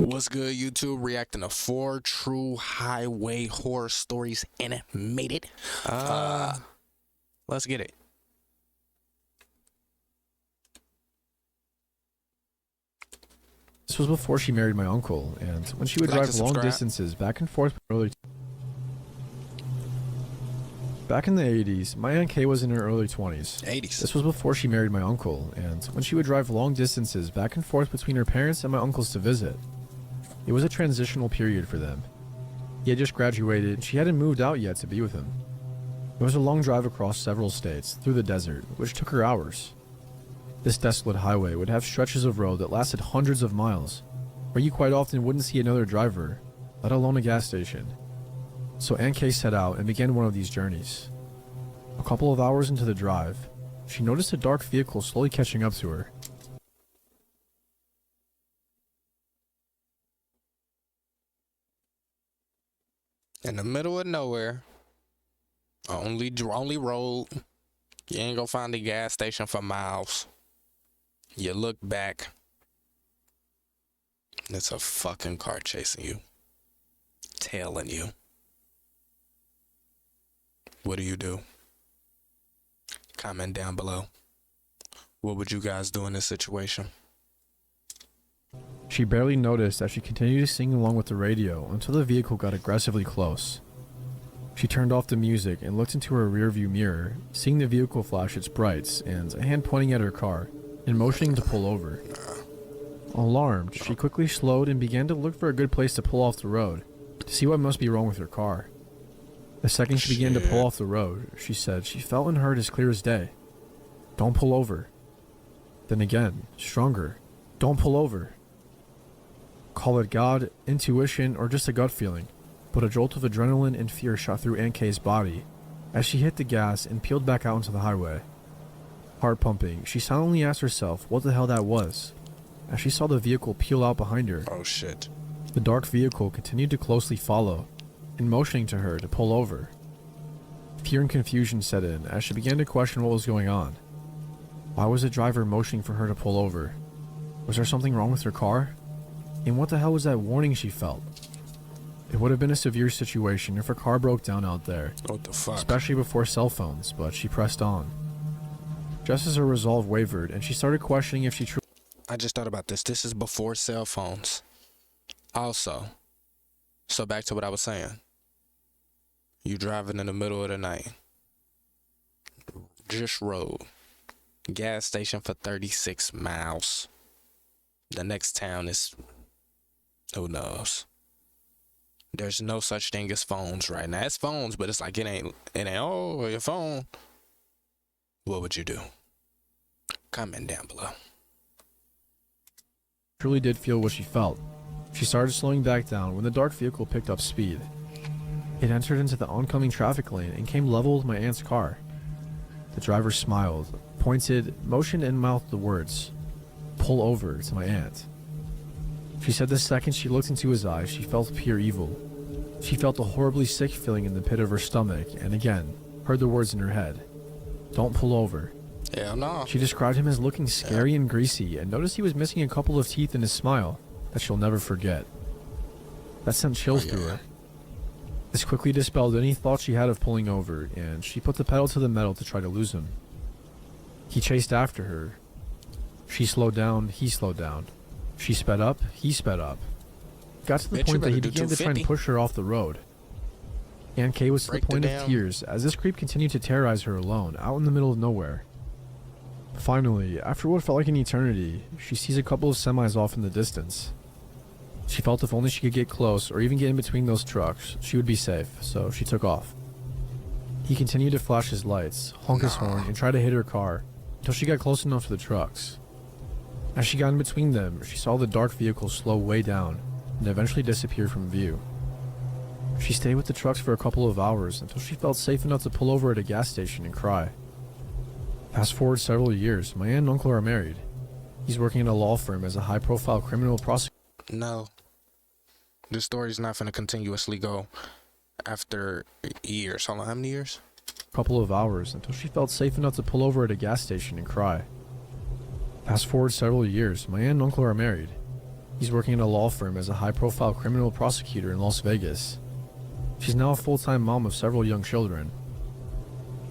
What's good, YouTube? Reacting to 4 true highway horror stories animated. Let's get it. This was before she married my uncle, and when she would Like drive and long subscribe. distances back and forth Back in the 80s, my Aunt Kay was in her early 20s. 80s. This was before she married my uncle, and when she would drive long distances back and forth between her parents and my uncle's to visit. It was a transitional period for them. He had just graduated, and she hadn't moved out yet to be with him. It was a long drive across several states, through the desert, which took her hours. This desolate highway would have stretches of road that lasted hundreds of miles, where you quite often wouldn't see another driver, let alone a gas station. So Aunt Kay set out and began one of these journeys. A couple of hours into the drive, she noticed a dark vehicle slowly catching up to her. In the middle of nowhere. Only road. You ain't gonna find a gas station for miles. You look back. It's a fucking car chasing you. Tailing you. What do? Comment down below. What would you guys do in this situation? She barely noticed as she continued to sing along with the radio until the vehicle got aggressively close. She turned off the music and looked into her rearview mirror, seeing the vehicle flash its brights and a hand pointing at her car and motioning to pull over. Alarmed, she quickly slowed and began to look for a good place to pull off the road to see what must be wrong with her car. The second she began to pull off the road, she said she felt and heard as clear as day, "Don't pull over." Then again, stronger, "Don't pull over." Call it God, intuition, or just a gut feeling, but a jolt of adrenaline and fear shot through Aunt Kay's body as she hit the gas and peeled back out into the highway. Heart pumping, she silently asked herself what the hell that was, as she saw the vehicle peel out behind her. Oh shit. The dark vehicle continued to closely follow, and motioning to her to pull over. Fear and confusion set in as she began to question what was going on. Why was the driver motioning for her to pull over? Was there something wrong with her car? And what the hell was that warning she felt? It would have been a severe situation if her car broke down out there, What the fuck? especially before cell phones, but she pressed on. Just as her resolve wavered and she started questioning if she truly... I just thought about this. This is before cell phones. Also, so back to what I was saying. You driving in the middle of the night. Just road. Gas station for 36 miles. The next town is... who knows? There's no such thing as phones right now. It's phones, but it's like it ain't oh, your phone. What would you do? Comment down below. truly did feel what she felt. She started slowing back down when the dark vehicle picked up speed. It entered into the oncoming traffic lane and came level with my aunt's car. The driver smiled, pointed, motioned, and mouthed the words, "Pull over," to my aunt. She said the second she looked into his eyes, she felt pure evil. She felt a horribly sick feeling in the pit of her stomach and again heard the words in her head, "Don't pull over." Hell no. She described him as looking scary and greasy and noticed he was missing a couple of teeth in his smile that she'll never forget. That sent chills through her. This quickly dispelled any thought she had of pulling over, and she put the pedal to the metal to try to lose him. He chased after her. She slowed down, he slowed down. She sped up, he sped up. Got to the Bitch, you point that better he do began to try and 250. push her off the road. Aunt Kay was to the Break the point of dam. tears as this creep continued to terrorize her alone, out in the middle of nowhere. Finally, after what felt like an eternity, she sees a couple of semis off in the distance. She felt if only she could get close or even get in between those trucks, she would be safe, so she took off. He continued to flash his lights, honk his horn, and try to hit her car until she got close enough to the trucks. As she got in between them, she saw the dark vehicle slow way down and eventually disappear from view. She stayed with the trucks for a couple of hours until she felt safe enough to pull over at a gas station and cry. Fast forward several years, my aunt and uncle are married. He's working at a law firm as a high-profile criminal prosecutor. No. This story's not gonna continuously go after years. Hold on, how many years? Couple of hours until she felt safe enough to pull over at a gas station and cry. Fast forward several years, my aunt and uncle are married. He's working at a law firm as a high-profile criminal prosecutor in Las Vegas. She's now a full-time mom of several young children.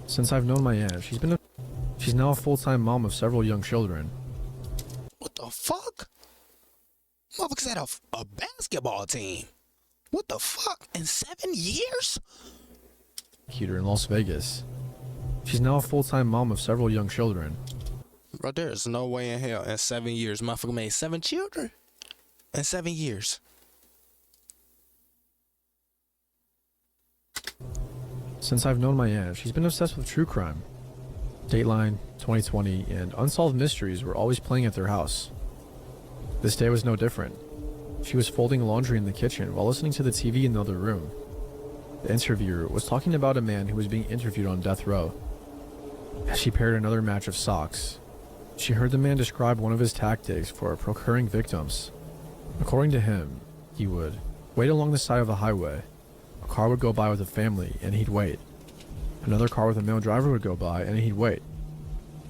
Since I've known my aunt, she's now a full-time mom of several young children. What the fuck? Motherfuckers had a basketball team. What the fuck? In 7 years? Prosecutor in Las Vegas. She's now a full-time mom of several young children. Bro, there is no way in hell in 7 years motherfucker made 7 children. In 7 years. Since I've known my aunt, she's been obsessed with true crime. Dateline, 2020, and Unsolved Mysteries were always playing at their house. This day was no different. She was folding laundry in the kitchen while listening to the TV in the other room. The interviewer was talking about a man who was being interviewed on death row. As she paired another match of socks, she heard the man describe one of his tactics for procuring victims. According to him, he would wait along the side of the highway. A car would go by with a family, and he'd wait. Another car with a male driver would go by, and he'd wait.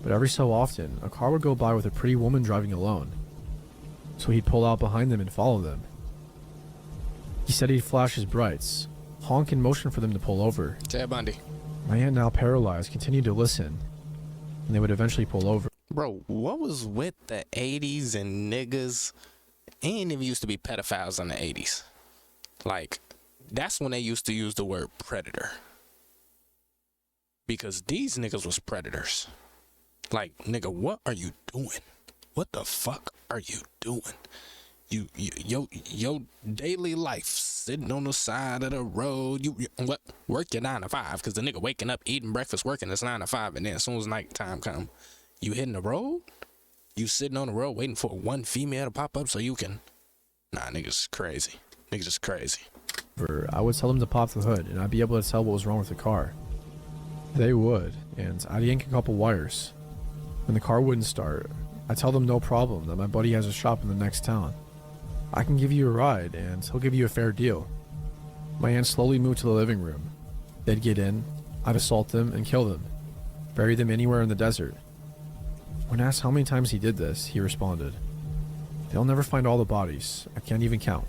But every so often, a car would go by with a pretty woman driving alone. So he'd pull out behind them and follow them. He said he'd flash his brights, honk and motion for them to pull over. Ted Bundy. My aunt, now paralyzed, continued to listen, and they would eventually pull over. Bro, what was with the 80s and niggas? Ain't even used to be pedophiles in the 80s. Like, that's when they used to use the word predator. Because these niggas was predators. Like, nigga, what are you doing? What the fuck are you doing? Your daily life, sitting on the side of the road, you what, work your 9 to 5, because the nigga waking up, eating breakfast, working, it's 9 to 5, and then as soon as nighttime come, you hitting the road? You sitting on the road waiting for one female to pop up so you can... Nah, niggas crazy. Niggas is crazy. I would tell them to pop the hood, and I'd be able to tell what was wrong with the car. They would, and I'd yank a couple wires. When the car wouldn't start, I'd tell them no problem, that my buddy has a shop in the next town. I can give you a ride, and he'll give you a fair deal. My aunt slowly moved to the living room. They'd get in, I'd assault them and kill them, bury them anywhere in the desert. When asked how many times he did this, he responded, "They'll never find all the bodies, I can't even count."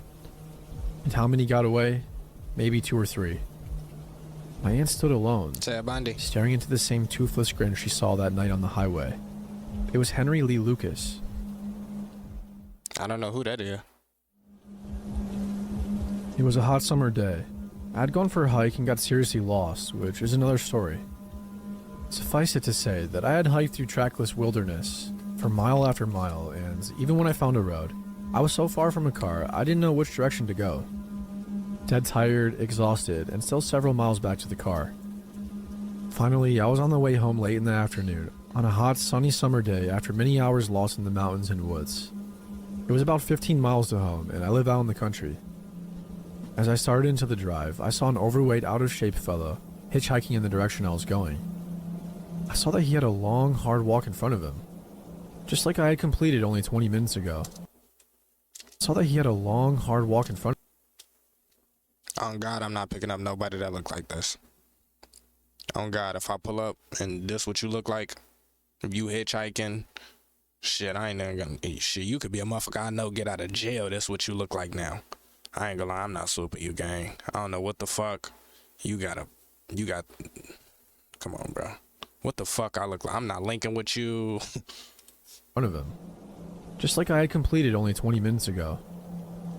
And how many got away? Maybe 2 or 3. My aunt stood alone, Ted Bundy. staring into the same toothless grin she saw that night on the highway. It was Henry Lee Lucas. I don't know who that is. It was a hot summer day. I had gone for a hike and got seriously lost, which is another story. Suffice it to say that I had hiked through trackless wilderness for mile after mile, and even when I found a road, I was so far from a car I didn't know which direction to go. Dead tired, exhausted, and still several miles back to the car. Finally, I was on the way home late in the afternoon, on a hot, sunny summer day after many hours lost in the mountains and woods. It was about 15 miles to home, and I live out in the country. As I started into the drive, I saw an overweight, out-of-shape fellow hitchhiking in the direction I was going. I saw that he had a long, hard walk in front of him, just like I had completed only 20 minutes ago. I saw that he had a long, hard walk in front. On God, I'm not picking up nobody that look like this. On God, if I pull up and this what you look like, if you hitchhiking, shit, I ain't even gonna... Shit, you could be a motherfucker I know get out of jail. That's what you look like now. I ain't gonna lie, I'm not super you, gang. I don't know what the fuck you got. Come on, bro. What the fuck I look like? I'm not linking with you. Front of him, just like I had completed only 20 minutes ago.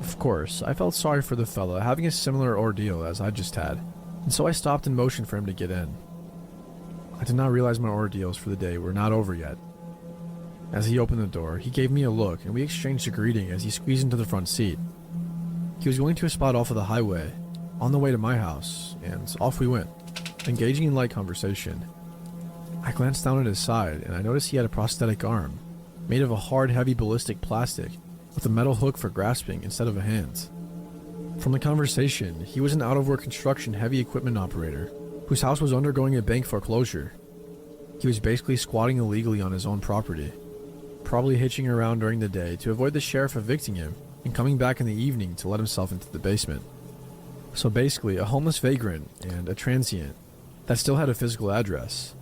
Of course, I felt sorry for the fella having a similar ordeal as I just had, and so I stopped and motioned for him to get in. I did not realize my ordeals for the day were not over yet. As he opened the door, he gave me a look and we exchanged a greeting as he squeezed into the front seat. He was going to a spot off of the highway, on the way to my house, and off we went, engaging in light conversation. I glanced down at his side and I noticed he had a prosthetic arm, made of a hard, heavy ballistic plastic, with a metal hook for grasping instead of a hand. From the conversation, he was an out-of-work construction heavy equipment operator, whose house was undergoing a bank foreclosure. He was basically squatting illegally on his own property, probably hitching around during the day to avoid the sheriff evicting him and coming back in the evening to let himself into the basement. So basically, a homeless vagrant and a transient that still had a physical address.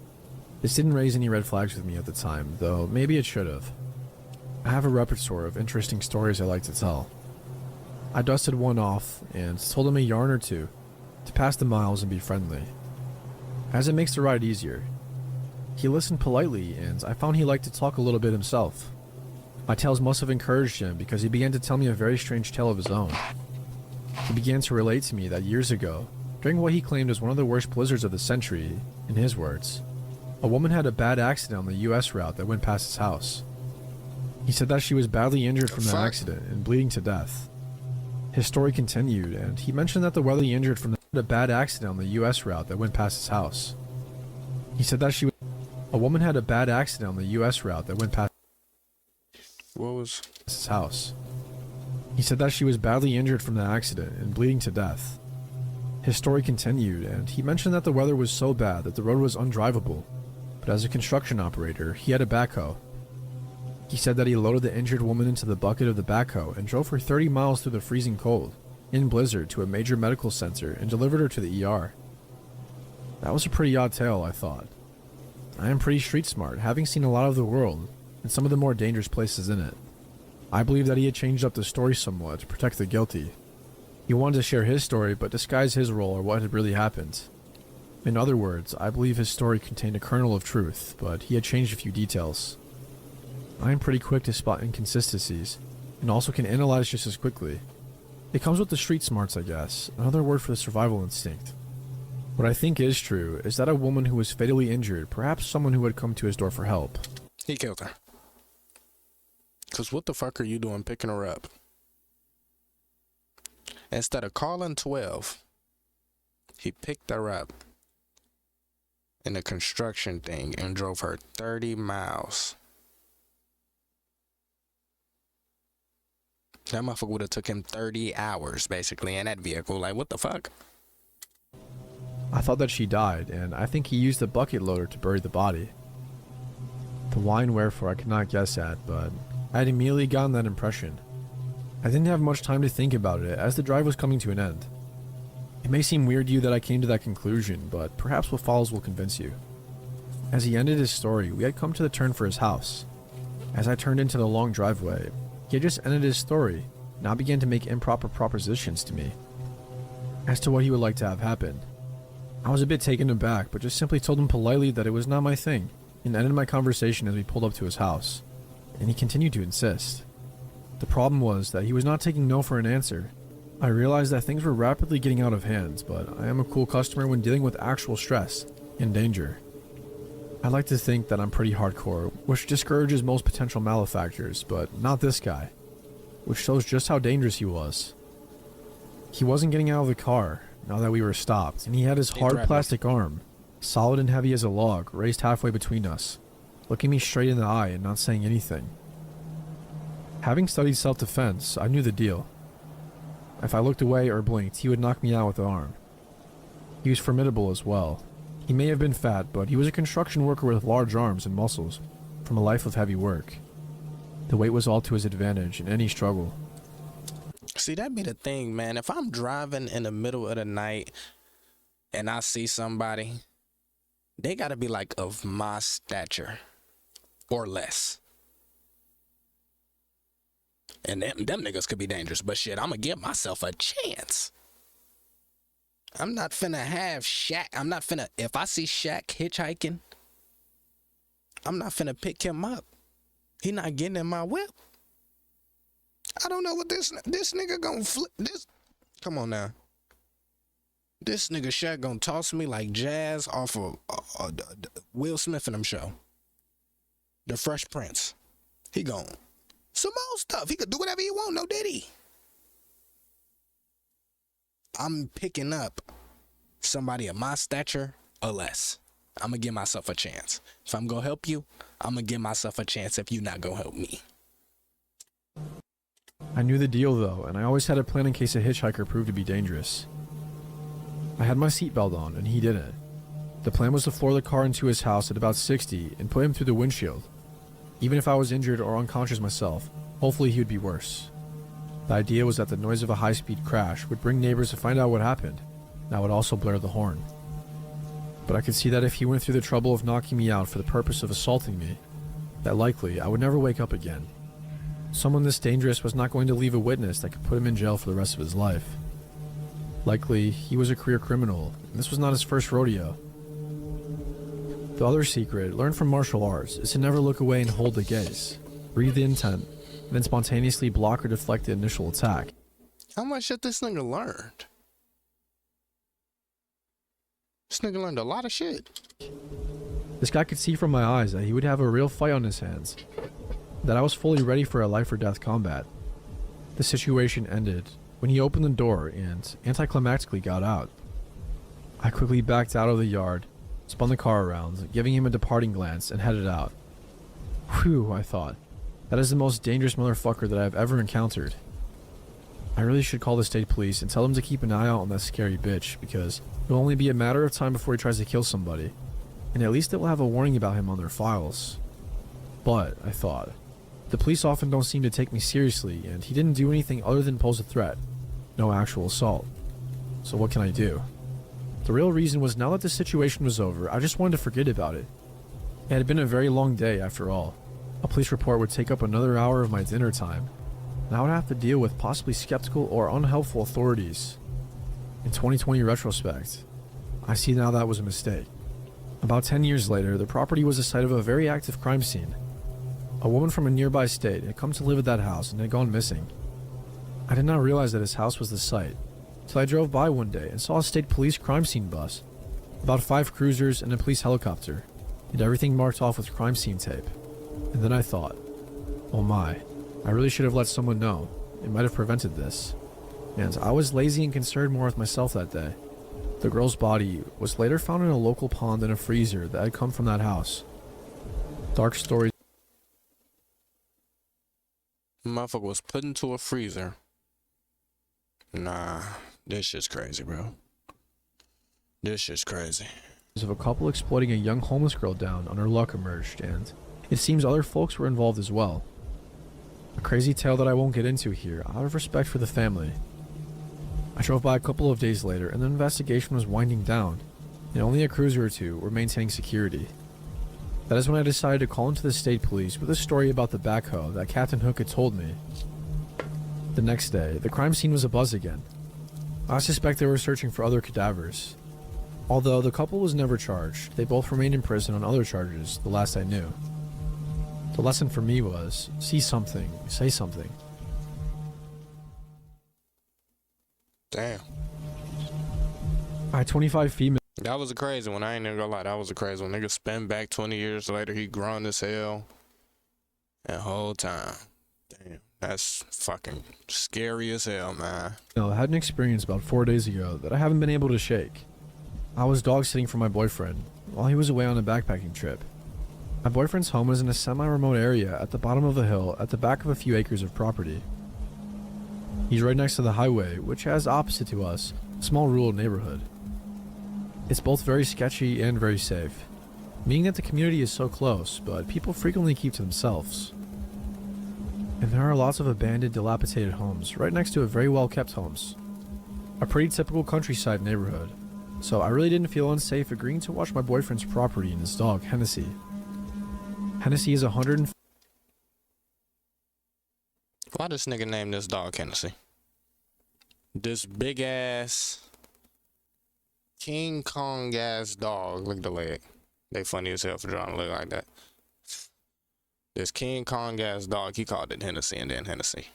This didn't raise any red flags with me at the time, though maybe it should have. I have a repertoire of interesting stories I like to tell. I dusted one off and told him a yarn or two to pass the miles and be friendly, as it makes the ride easier. He listened politely, and I found he liked to talk a little bit himself. My tales must have encouraged him because he began to tell me a very strange tale of his own. He began to relate to me that years ago, during what he claimed was one of the worst blizzards of the century, in his words, a woman had a bad accident on the US route that went past his house. He said that she was badly injured from the accident and bleeding to death. His story continued, and he mentioned that the weather injured from a bad accident on the US route that went past his house. He said that a woman had a bad accident on the US route that went past his house. He said that she was badly injured from the accident and bleeding to death. His story continued, and he mentioned that the weather was so bad that the road was undrivable, but as a construction operator, he had a backhoe. He said that he loaded the injured woman into the bucket of the backhoe and drove her 30 miles through the freezing cold, in blizzard, to a major medical center and delivered her to the ER. That was a pretty odd tale, I thought. I am pretty street smart, having seen a lot of the world, and some of the more dangerous places in it. I believe that he had changed up the story somewhat to protect the guilty. He wanted to share his story, but disguise his role or what had really happened. In other words, I believe his story contained a kernel of truth, but he had changed a few details. I am pretty quick to spot inconsistencies, and also can analyze just as quickly. It comes with the street smarts, I guess, another word for the survival instinct. What I think is true is that a woman who was fatally injured, perhaps someone who had come to his door for help. He killed her. Cause what the fuck are you doing picking her up? Instead of calling 12, he picked her up in a construction thing and drove her 30 miles. That motherfucker would have took him 30 hours, basically, in that vehicle. Like, what the fuck? I thought that she died, and I think he used the bucket loader to bury the body. The why and wherefore I could not guess at, but I had immediately gotten that impression. I didn't have much time to think about it, as the drive was coming to an end. It may seem weird to you that I came to that conclusion, but perhaps what follows will convince you. As he ended his story, we had come to the turn for his house. As I turned into the long driveway, he had just ended his story, now began to make improper propositions to me as to what he would like to have happen. I was a bit taken aback, but just simply told him politely that it was not my thing, and ended my conversation as we pulled up to his house, and he continued to insist. The problem was that he was not taking no for an answer. I realized that things were rapidly getting out of hand, but I am a cool customer when dealing with actual stress and danger. I like to think that I'm pretty hardcore, which discourages most potential malefactors, but not this guy, which shows just how dangerous he was. He wasn't getting out of the car, now that we were stopped, and he had his hard plastic arm, solid and heavy as a log, raised halfway between us, looking me straight in the eye and not saying anything. Having studied self-defense, I knew the deal. If I looked away or blinked, he would knock me out with the arm. He was formidable as well. He may have been fat, but he was a construction worker with large arms and muscles, from a life of heavy work. The weight was all to his advantage in any struggle. See, that'd be the thing, man. If I'm driving in the middle of the night and I see somebody, they gotta be like of my stature or less. And them niggas could be dangerous, but shit, I'm gonna give myself a chance. I'm not finna have Shaq. If I see Shaq hitchhiking, I'm not finna pick him up. He not getting in my whip. I don't know what this nigga gonna flip. Come on now. This nigga Shaq gonna toss me like Jazz off of Will Smith in them show. The Fresh Prince. He gone. Some old stuff. He could do whatever he want, no diddy. I'm picking up somebody of my stature or less. I'm gonna give myself a chance. If I'm gonna help you, I'm gonna give myself a chance if you're not gonna help me. I knew the deal though, and I always had a plan in case a hitchhiker proved to be dangerous. I had my seatbelt on, and he didn't. The plan was to floor the car into his house at about 60 and put him through the windshield. Even if I was injured or unconscious myself, hopefully he would be worse. The idea was that the noise of a high-speed crash would bring neighbors to find out what happened, and I would also blare the horn. But I could see that if he went through the trouble of knocking me out for the purpose of assaulting me, that likely I would never wake up again. Someone this dangerous was not going to leave a witness that could put him in jail for the rest of his life. Likely, he was a career criminal, and this was not his first rodeo. The other secret, learned from martial arts, is to never look away and hold the gaze. Read the intent, and then spontaneously block or deflect the initial attack. How much shit this nigga learned? This nigga learned a lot of shit. This guy could see from my eyes that he would have a real fight on his hands, that I was fully ready for a life or death combat. The situation ended when he opened the door and anticlimactically got out. I quickly backed out of the yard, spun the car around, giving him a departing glance, and headed out. Whew, I thought. That is the most dangerous motherfucker that I have ever encountered. I really should call the state police and tell them to keep an eye out on that scary bitch, because it'll only be a matter of time before he tries to kill somebody, and at least it will have a warning about him on their files. But, I thought, the police often don't seem to take me seriously, and he didn't do anything other than pose a threat. No actual assault. So what can I do? The real reason was, now that the situation was over, I just wanted to forget about it. It had been a very long day after all. A police report would take up another hour of my dinner time, and I would have to deal with possibly skeptical or unhelpful authorities. In 2020 retrospect, I see now that was a mistake. About 10 years later, the property was the site of a very active crime scene. A woman from a nearby state had come to live at that house and had gone missing. I did not realize that his house was the site, till I drove by one day and saw a state police crime scene bus, about 5 cruisers and a police helicopter, and everything marked off with crime scene tape. And then I thought, oh my, I really should have let someone know. It might have prevented this. And I was lazy and concerned more with myself that day. The girl's body was later found in a local pond in a freezer that had come from that house. Dark stories. Motherfucker was put into a freezer. Nah, this shit's crazy, bro. This shit's crazy. Of a couple exploiting a young homeless girl down on her luck emerged, and it seems other folks were involved as well. A crazy tale that I won't get into here, out of respect for the family. I drove by a couple of days later, and the investigation was winding down, and only a cruiser or two were maintaining security. That is when I decided to call into the state police with a story about the backhoe that Captain Hook had told me. The next day, the crime scene was abuzz again. I suspect they were searching for other cadavers. Although the couple was never charged, they both remained in prison on other charges, the last I knew. The lesson for me was, see something, say something. Damn. I had 25 female. That was a crazy one. I ain't even gonna lie. That was a crazy one. Nigga spin back 20 years later. He grown as hell. That whole time. Damn. That's fucking scary as hell, man. I had an experience about 4 days ago that I haven't been able to shake. I was dog sitting for my boyfriend while he was away on a backpacking trip. My boyfriend's home is in a semi-remote area at the bottom of a hill at the back of a few acres of property. He's right next to the highway, which has opposite to us a small rural neighborhood. It's both very sketchy and very safe, meaning that the community is so close, but people frequently keep to themselves. And there are lots of abandoned, dilapidated homes right next to a very well-kept homes. A pretty typical countryside neighborhood, so I really didn't feel unsafe agreeing to watch my boyfriend's property and his dog, Hennessy. Hennessy is 100. Why this nigga name this dog Hennessy? This big ass King Kong ass dog. Look at the leg. They funny as hell for drawing a leg like that. This King Kong ass dog, he called it Hennessy and then Hennessy.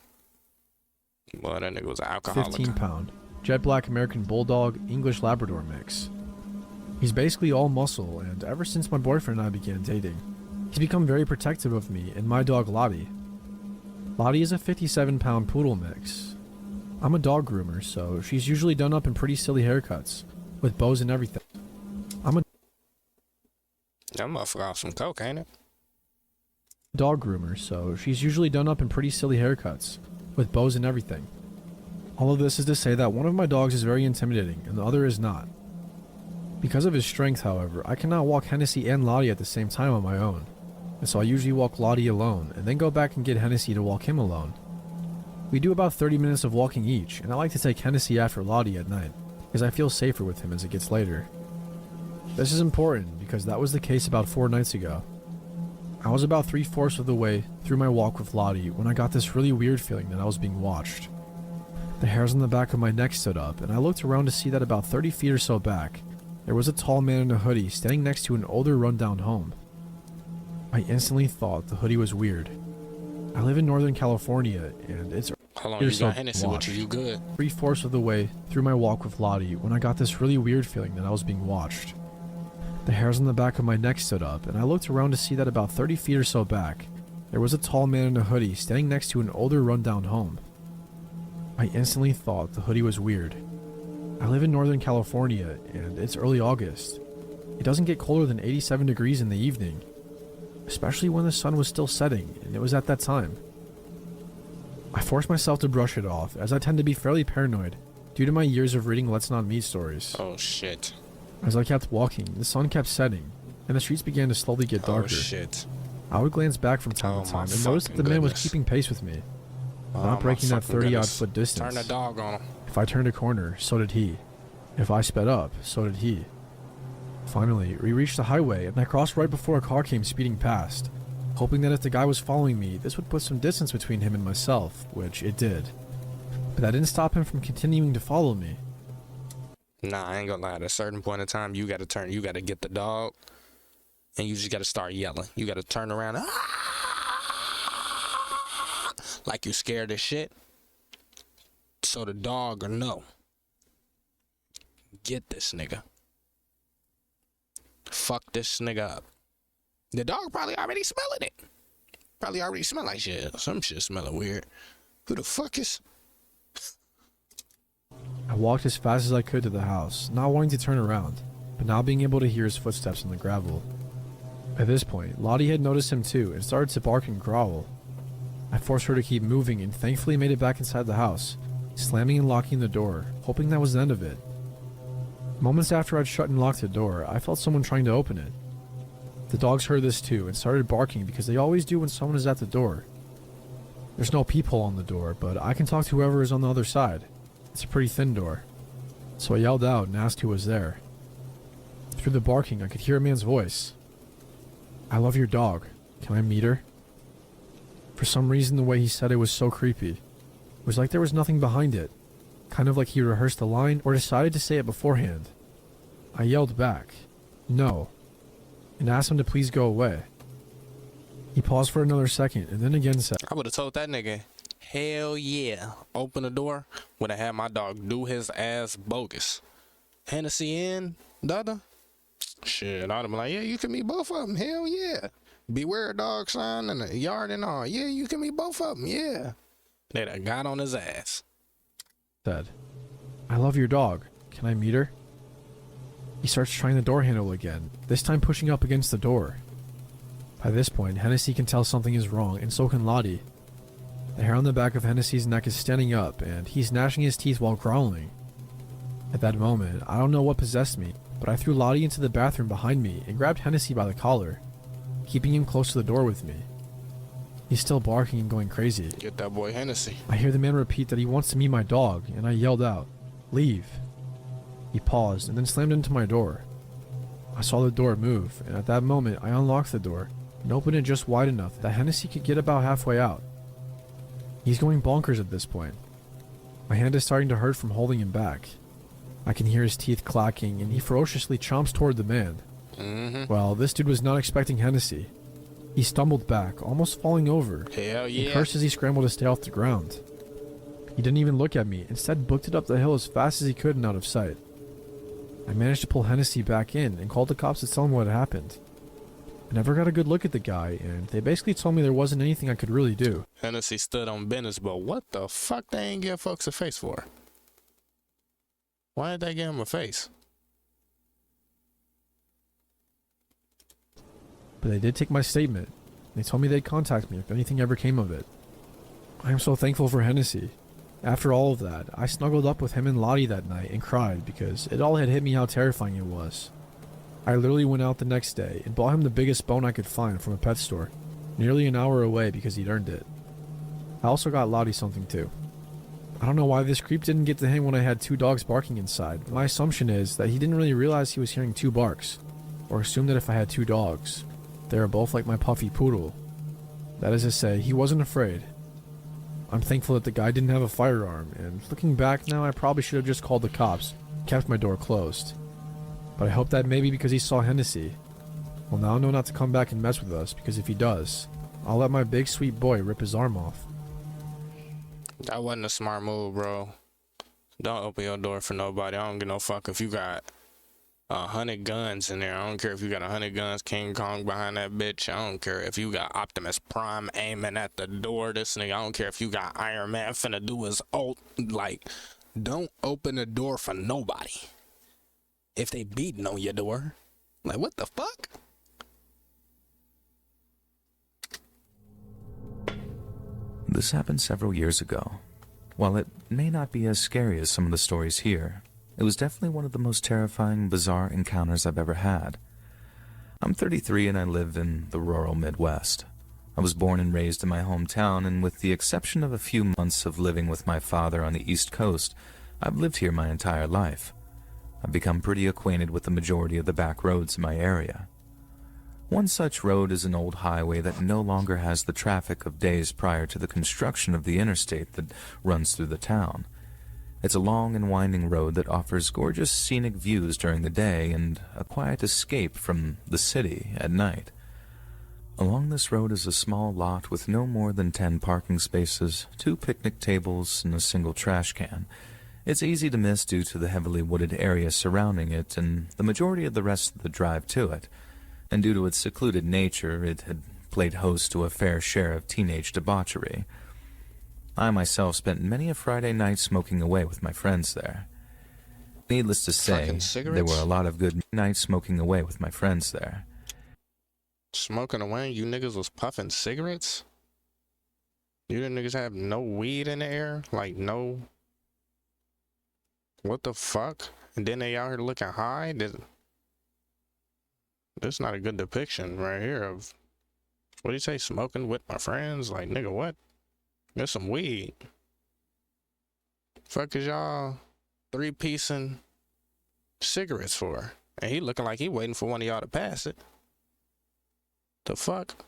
Well, that nigga was an alcoholic. 15-pound, jet black American Bulldog, English Labrador mix. He's basically all muscle, and ever since my boyfriend and I began dating, he's become very protective of me and my dog Lottie. Lottie is a 57-pound poodle mix. I'm a dog groomer, so she's usually done up in pretty silly haircuts, with bows and everything. That motherfucker off some coke, ain't it? Dog groomer, so she's usually done up in pretty silly haircuts, with bows and everything. All of this is to say that one of my dogs is very intimidating, and the other is not. Because of his strength, however, I cannot walk Hennessy and Lottie at the same time on my own, and so I usually walk Lottie alone, and then go back and get Hennessy to walk him alone. We do about 30 minutes of walking each, and I like to take Hennessy after Lottie at night, because I feel safer with him as it gets later. This is important, because that was the case about 4 nights ago. I was about 3/4 of the way through my walk with Lottie when I got this really weird feeling that I was being watched. The hairs on the back of my neck stood up, and I looked around to see that about 30 feet or so back, there was a tall man in a hoodie standing next to an older rundown home. I instantly thought the hoodie was weird. I live in Northern California, and it's Hold on, you got Hennessy with you good? 3/4 of the way through my walk with Lottie when I got this really weird feeling that I was being watched. The hairs on the back of my neck stood up, and I looked around to see that about 30 feet or so back, there was a tall man in a hoodie standing next to an older rundown home. I instantly thought the hoodie was weird. I live in Northern California, and it's early August. It doesn't get colder than 87 degrees in the evening, especially when the sun was still setting, and it was at that time. I forced myself to brush it off, as I tend to be fairly paranoid due to my years of reading Let's Not Meet stories. Oh shit. As I kept walking, the sun kept setting, and the streets began to slowly get darker. Oh shit. I would glance back from time to time and notice that the man was keeping pace with me, not breaking that 30-odd foot distance. Turn the dog on him. If I turned a corner, so did he. If I sped up, so did he. Finally, we reached the highway, and I crossed right before a car came speeding past, hoping that if the guy was following me, this would put some distance between him and myself, which it did. But that didn't stop him from continuing to follow me. Nah, I ain't gonna lie. At a certain point in time, you gotta turn. You gotta get the dog, and you just gotta start yelling. You gotta turn around, like you scared as shit. So the dog will know. Get this nigga. Fuck this nigga up. The dog probably already smelling it. Probably already smell like shit. Some shit smelling weird. Who the fuck is? I walked as fast as I could to the house, not wanting to turn around, but now being able to hear his footsteps on the gravel. At this point, Lottie had noticed him too and started to bark and growl. I forced her to keep moving and thankfully made it back inside the house, slamming and locking the door, hoping that was the end of it. Moments after I'd shut and locked the door, I felt someone trying to open it. The dogs heard this too and started barking because they always do when someone is at the door. There's no peephole on the door, but I can talk to whoever is on the other side. It's a pretty thin door. So I yelled out and asked who was there. Through the barking, I could hear a man's voice. "I love your dog. Can I meet her?" For some reason, the way he said it was so creepy. It was like there was nothing behind it. Kind of like he rehearsed the line or decided to say it beforehand. I yelled back, "No," and asked him to please go away. He paused for another second and then again said, I would have told that nigga, hell yeah. Open the door. Would have had my dog do his ass bogus. Hennessy in, Dada. Shit, I'd have been like, yeah, you can meet both of them. Hell yeah. Beware dog sign in the yard and all. Yeah, you can meet both of them. Yeah. They done got on his ass. "I love your dog. Can I meet her?" He starts trying the door handle again, this time pushing up against the door. By this point, Hennessy can tell something is wrong, and so can Lottie. The hair on the back of Hennessy's neck is standing up, and he's gnashing his teeth while growling. At that moment, I don't know what possessed me, but I threw Lottie into the bathroom behind me and grabbed Hennessy by the collar, keeping him close to the door with me. He's still barking and going crazy. Get that boy Hennessy. I hear the man repeat that he wants to meet my dog, and I yelled out, "Leave." He paused and then slammed into my door. I saw the door move, and at that moment I unlocked the door and opened it just wide enough that Hennessy could get about halfway out. He's going bonkers at this point. My hand is starting to hurt from holding him back. I can hear his teeth clacking, and he ferociously chomps toward the man. Well, this dude was not expecting Hennessy. He stumbled back, almost falling over. Hell yeah. And cursed as he scrambled to stay off the ground. He didn't even look at me, instead booked it up the hill as fast as he could and out of sight. I managed to pull Hennessy back in and called the cops to tell him what had happened. I never got a good look at the guy, and they basically told me there wasn't anything I could really do. Hennessy stood on business, but what the fuck they ain't give folks a face for? Why did they give him a face? But they did take my statement. They told me they'd contact me if anything ever came of it. I am so thankful for Hennessy. After all of that, I snuggled up with him and Lottie that night and cried because it all had hit me how terrifying it was. I literally went out the next day and bought him the biggest bone I could find from a pet store, nearly an hour away because he'd earned it. I also got Lottie something too. I don't know why this creep didn't get to him when I had 2 dogs barking inside. My assumption is that he didn't really realize he was hearing 2 barks, or assumed that if I had 2 dogs, They were both like my puffy poodle. That is to say, he wasn't afraid. I'm thankful that the guy didn't have a firearm, and looking back now, I probably should have just called the cops, kept my door closed. But I hope that maybe because he saw Hennessy. Well, now I know not to come back and mess with us, because if he does, I'll let my big sweet boy rip his arm off. That wasn't a smart move, bro. Don't open your door for nobody. I don't give no fuck if you got 100 guns in there. I don't care if you got 100 guns, King Kong behind that bitch. I don't care if you got Optimus Prime aiming at the door. This nigga, I don't care if you got Iron Man finna do his ult. Like, don't open the door for nobody. If they beating on your door, like, what the fuck? This happened several years ago. While it may not be as scary as some of the stories here, it was definitely one of the most terrifying, bizarre encounters I've ever had. I'm 33 and I live in the rural Midwest. I was born and raised in my hometown, and with the exception of a few months of living with my father on the East Coast, I've lived here my entire life. I've become pretty acquainted with the majority of the back roads in my area. One such road is an old highway that no longer has the traffic of days prior to the construction of the interstate that runs through the town. It's a long and winding road that offers gorgeous scenic views during the day and a quiet escape from the city at night. Along this road is a small lot with no more than 10 parking spaces, 2 picnic tables, and a single trash can. It's easy to miss due to the heavily wooded area surrounding it and the majority of the rest of the drive to it. And due to its secluded nature, it had played host to a fair share of teenage debauchery. I myself spent many a Friday night smoking away with my friends there. Needless to say, there were a lot of good nights smoking away with my friends there. Smoking away? You niggas was puffing cigarettes? You didn't niggas have no weed in the air? Like, no? What the fuck? And then they out here looking high? This not a good depiction right here of, what do you say, smoking with my friends? Like, nigga, what? There's some weed. Fuck is y'all 3-piecing cigarettes for? And he looking like he waiting for one of y'all to pass it. The fuck?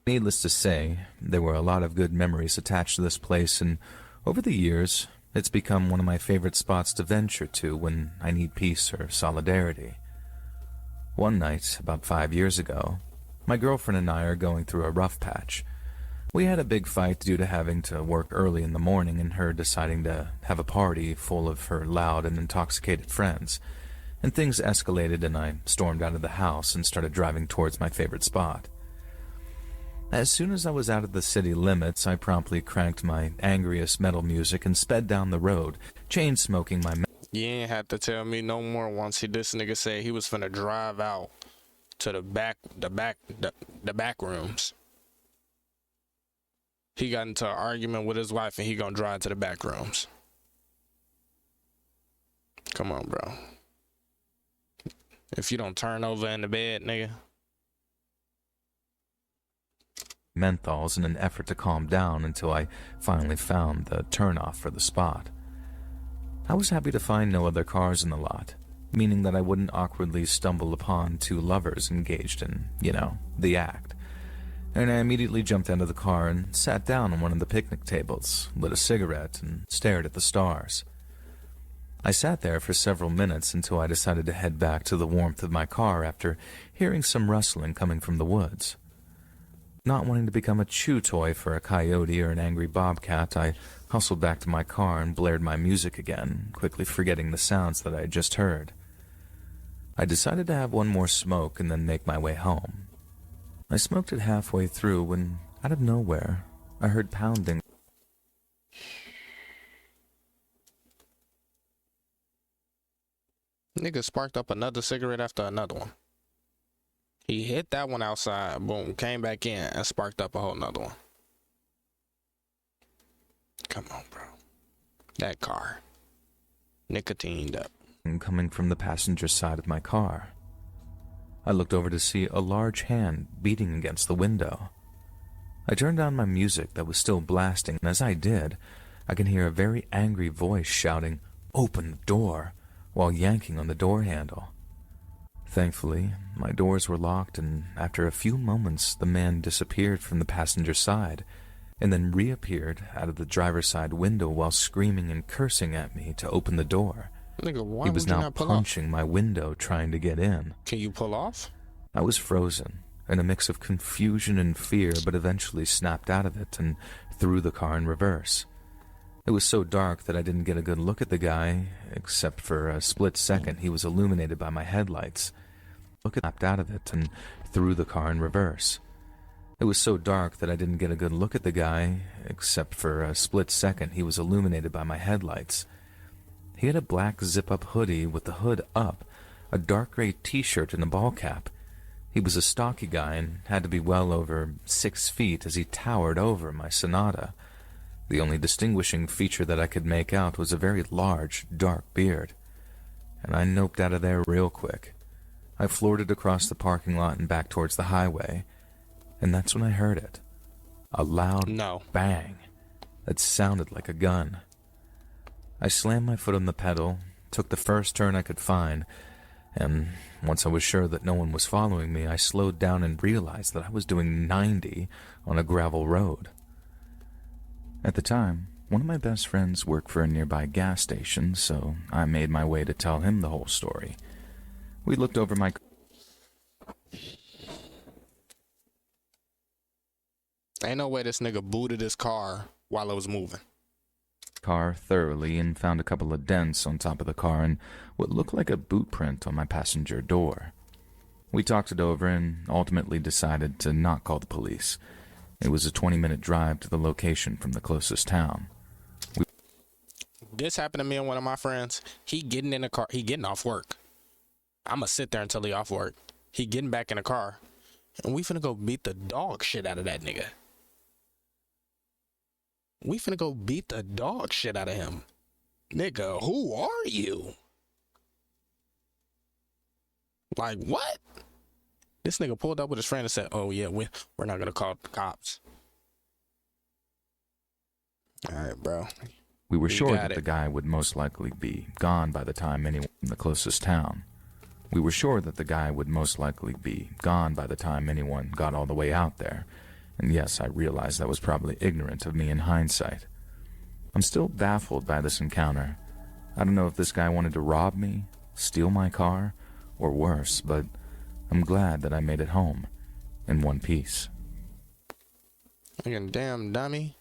Needless to say, there were a lot of good memories attached to this place, and over the years, it's become one of my favorite spots to venture to when I need peace or solidarity. One night, about 5 years ago, my girlfriend and I are going through a rough patch. We had a big fight due to having to work early in the morning and her deciding to have a party full of her loud and intoxicated friends. And things escalated and I stormed out of the house and started driving towards my favorite spot. As soon as I was out of the city limits, I promptly cranked my angriest metal music and sped down the road, chain-smoking my... You ain't have to tell me no more once this nigga said he was finna drive out to the back rooms. He got into an argument with his wife and he gonna drive to the back rooms. Come on, bro. If you don't turn over in the bed, nigga. Menthols in an effort to calm down until I finally found the turnoff for the spot. I was happy to find no other cars in the lot, meaning that I wouldn't awkwardly stumble upon 2 lovers engaged in, the act. And I immediately jumped out of the car and sat down on one of the picnic tables, lit a cigarette, and stared at the stars. I sat there for several minutes until I decided to head back to the warmth of my car after hearing some rustling coming from the woods. Not wanting to become a chew toy for a coyote or an angry bobcat, I hustled back to my car and blared my music again, quickly forgetting the sounds that I had just heard. I decided to have one more smoke and then make my way home. I smoked it halfway through when, out of nowhere, I heard pounding. Nigga sparked up another cigarette after another one. He hit that one outside, boom, came back in and sparked up a whole nother one. Come on, bro. That car. Nicotined up. Coming from the passenger side of my car. I looked over to see a large hand beating against the window. I turned down my music that was still blasting, and as I did, I could hear a very angry voice shouting, "Open the door," while yanking on the door handle. Thankfully, my doors were locked, and after a few moments, the man disappeared from the passenger side and then reappeared out of the driver's side window while screaming and cursing at me to open the door. Nigga, why He was would you now not pull punching off? my window trying to get in. Can you pull off? I was frozen, in a mix of confusion and fear, but eventually snapped out of it and threw the car in reverse. It was so dark that I didn't get a good look at the guy, except for a split second he was illuminated by my headlights. Snapped out of it and threw the car in reverse. It was so dark that I didn't get a good look at the guy, except for a split second he was illuminated by my headlights. He had a black zip-up hoodie with the hood up, a dark gray t-shirt and a ball cap. He was a stocky guy and had to be well over 6 feet as he towered over my Sonata. The only distinguishing feature that I could make out was a very large, dark beard. And I noped out of there real quick. I floored it across the parking lot and back towards the highway, and that's when I heard it. A loud bang that sounded like a gun. I slammed my foot on the pedal, took the first turn I could find, and once I was sure that no one was following me, I slowed down and realized that I was doing 90 on a gravel road. At the time, one of my best friends worked for a nearby gas station, so I made my way to tell him the whole story. We looked over my Ain't no way this nigga booted his car while it was moving. car thoroughly and found a couple of dents on top of the car and what looked like a boot print on my passenger door. We talked it over and ultimately decided to not call the police. It was a 20-minute drive to the location from the closest town. This happened to me and one of my friends. He getting in the car. He getting off work. I'ma sit there until he off work. He getting back in the car. And we finna go beat the dog shit out of that nigga. We finna go beat the dog shit out of him. Nigga, who are you? Like, what? This nigga pulled up with his friend and said, oh, yeah, we're not gonna call the cops. All right, bro. We were sure that it. the guy would most likely be gone by the time anyone in the closest town. We were sure that the guy would most likely be gone by the time anyone got all the way out there. And yes, I realized that was probably ignorant of me in hindsight. I'm still baffled by this encounter. I don't know if this guy wanted to rob me, steal my car, or worse, but I'm glad that I made it home in one piece. Fucking damn dummy.